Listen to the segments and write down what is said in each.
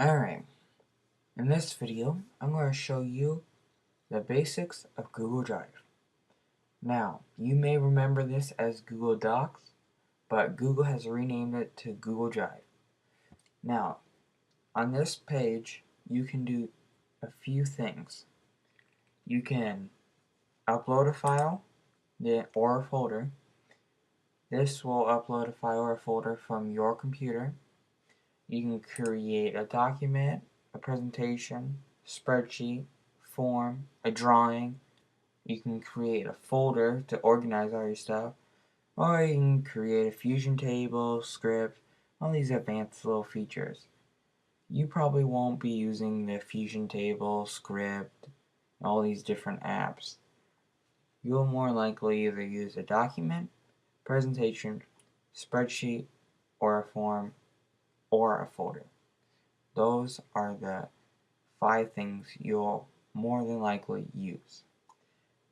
Alright, in this video, I'm going to show you the basics of Google Drive. Now, you may remember this as Google Docs, but Google has renamed it to Google Drive. Now, on this page, you can do a few things. You can upload a file or a folder. This will upload a file or a folder from your computer. You can create a document, a presentation, spreadsheet, form, a drawing. You can create a folder to organize all your stuff, or you can create a fusion table, script, all these advanced little features. You probably won't be using the fusion table, script, all these different apps. You'll more likely either use a document, presentation, spreadsheet, or a form, or a folder. Those are the 5 things you'll more than likely use.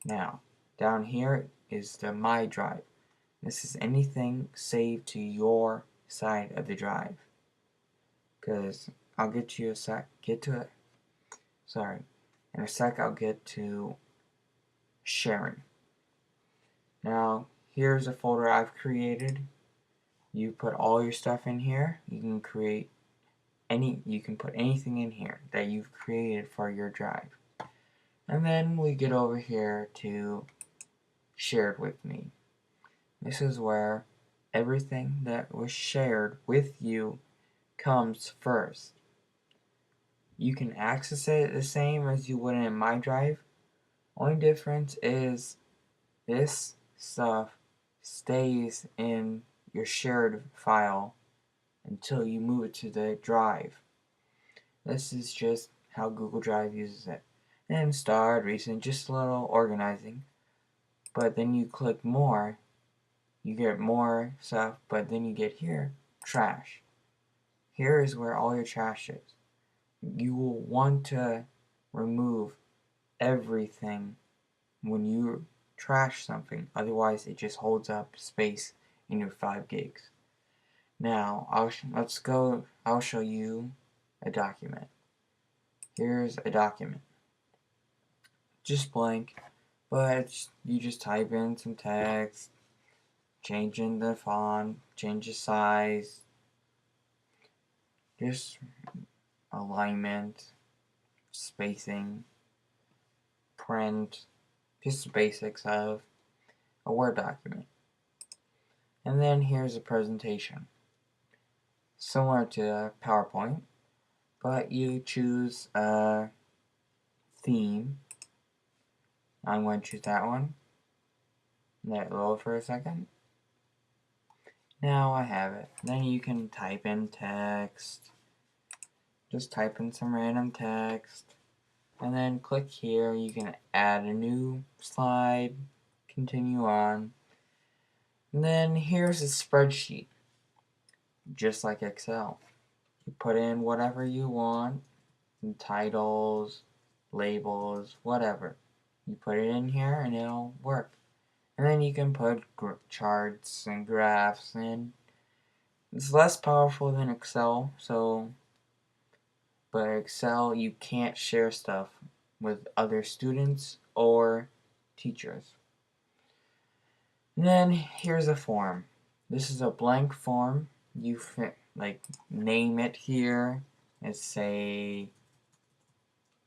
Now, down here is the My Drive. This is anything saved to your side of the drive. Because I'll get to it. In a sec I'll get to sharing. Now, here's a folder I've created. You put all your stuff in here. You can put anything in here that you've created for your drive. And then we get over here to shared with me. This is where everything that was shared with you comes first. You can access it the same as you would in My Drive. Only difference is this stuff stays in your shared file until you move it to the drive. This is just how Google Drive uses it. And start, recent, just a little organizing. But then you click more, you get more stuff, but then you get here, trash. Here is where all your trash is. You will want to remove everything when you trash something, otherwise it just holds up space in your 5 gigs. Now, I'll show you a document. Here's a document. Just blank, but you just type in some text, changing the font, change the size, just alignment, spacing, print, just the basics of a Word document. And then here's a presentation. Similar to PowerPoint, but you choose a theme. I'm going to choose that one. Let it load for a second. Now I have it. Then you can type in text. Just type in some random text. And then click here. You can add a new slide. Continue on. And then here's a spreadsheet. Just like Excel. You put in whatever you want. Titles, labels, whatever. You put it in here and it'll work. And then you can put charts and graphs in. It's less powerful than Excel, but Excel you can't share stuff with other students or teachers. And then here's a form. This is a blank form. You name it here and say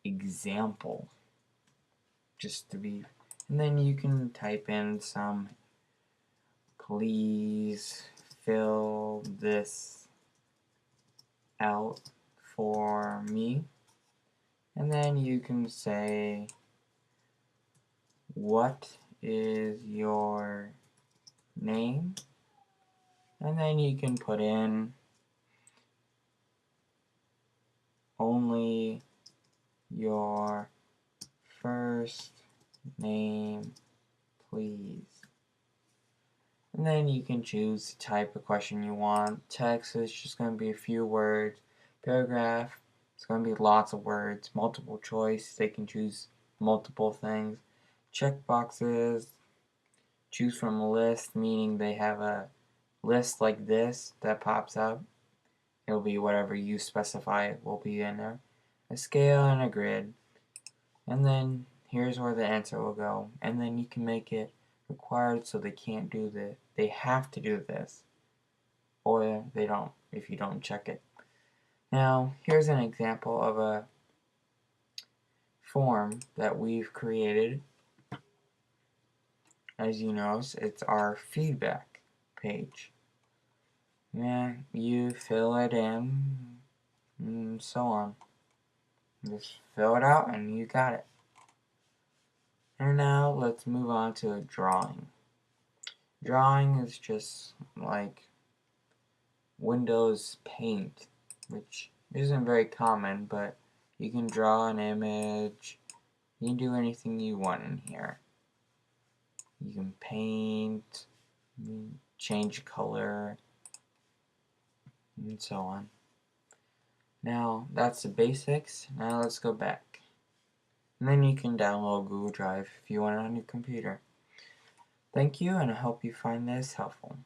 example, and then you can type in some please fill this out for me, and then you can say what is your name, and then you can put in only your first name, please. And then you can choose the type of question you want. Text is just going to be a few words. Paragraph, it's going to be lots of words. Multiple choice, they can choose multiple things. Check boxes, choose from a list, meaning they have a list like this that pops up. It'll be whatever you specify will be in there. A scale and a grid. And then here's where the answer will go. And then you can make it required so they can't do this. They have to do this. Or they don't if you don't check it. Now, here's an example of a form that we've created. As you notice, it's our feedback page. Yeah, you fill it in, and so on. Just fill it out and you got it. And now let's move on to a drawing. Drawing is just like Windows Paint, which isn't very common, but you can draw an image. You can do anything you want in here. You can paint, change color, and so on. Now that's the basics. Now let's go back. And then you can download Google Drive if you want it on your computer. Thank you, and I hope you find this helpful.